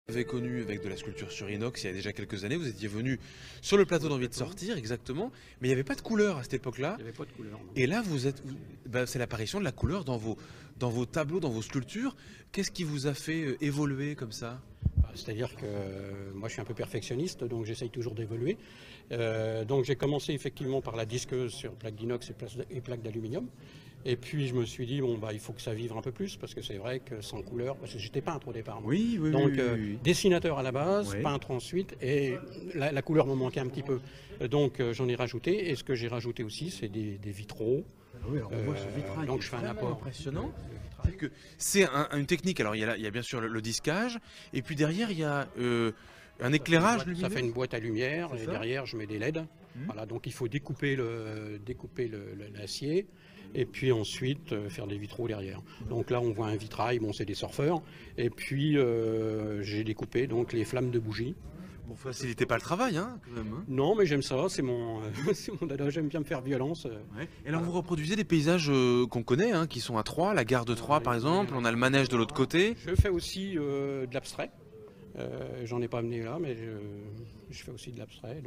Vous avez connu avec de la sculpture sur inox il y a déjà quelques années, vous étiez venu sur le plateau d'Envie de sortir, exactement, mais il n'y avait pas de couleur à cette époque-là. Il n'y avait pas de couleur. Non. Et là, c'est l'apparition de la couleur dans vos tableaux, dans vos sculptures. Qu'est-ce qui vous a fait évoluer comme ça? C'est-à-dire que moi je suis un peu perfectionniste, donc j'essaye toujours d'évoluer. Donc j'ai commencé effectivement par la disqueuse sur plaque d'inox et plaque d'aluminium. Et puis je me suis dit, bon, bah, il faut que ça vive un peu plus, parce que c'est vrai que sans couleur, parce que j'étais peintre au départ. Moi. Oui, oui, donc oui, oui. dessinateur à la base, Oui. peintre ensuite, et la couleur me manquait un petit peu. Donc j'en ai rajouté, et ce que j'ai rajouté aussi, c'est des vitraux. Ah oui, alors on voit ce vitrail donc qui je est fais un vraiment apport impressionnant. C'est une technique, alors il y a bien sûr le disquage, et puis derrière il y a un éclairage lumineux. Ça fait une boîte à lumière, et ça derrière je mets des LED. Voilà, donc il faut découper l'acier, et puis ensuite faire des vitraux derrière. Donc là on voit un vitrail, bon c'est des surfeurs, et puis j'ai découpé donc les flammes de bougies. Bon, facilitez pas le travail, hein, quand même. Hein. Non, mais j'aime ça, c'est mon dada, j'aime bien me faire violence. Ouais. Et alors vous reproduisez des paysages qu'on connaît, hein, qui sont à Troyes, la gare de Troyes par exemple, on a le manège de l'autre côté. Je fais aussi de l'abstrait. J'en ai pas amené là, mais je fais aussi de l'abstrait.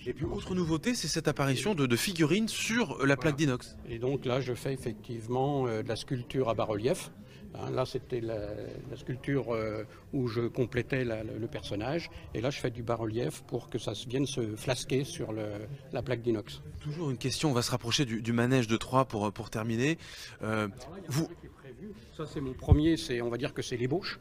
Et puis autre nouveauté, c'est cette apparition de figurines sur la plaque d'inox. Et donc là, je fais effectivement de la sculpture à bas-relief. Hein, là, c'était la sculpture où je complétais le personnage. Et là, je fais du bas-relief pour que ça vienne se flasquer sur la plaque d'inox. Toujours une question, on va se rapprocher du manège de Troyes pour terminer. Ça, c'est mon premier, on va dire que c'est l'ébauche.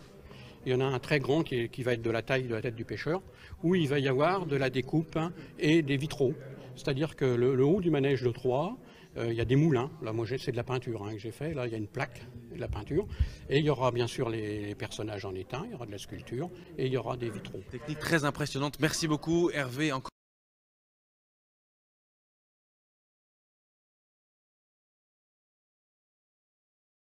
Il y en a un très grand qui va être de la taille de la tête du pêcheur, où il va y avoir de la découpe et des vitraux. C'est-à-dire que le haut du manège de Troyes, il y a des moulins. Là, moi, c'est de la peinture que j'ai fait. Là, il y a une plaque de la peinture. Et il y aura bien sûr les personnages en étain, il y aura de la sculpture et il y aura des vitraux. Technique très impressionnante. Merci beaucoup, Hervé. Encore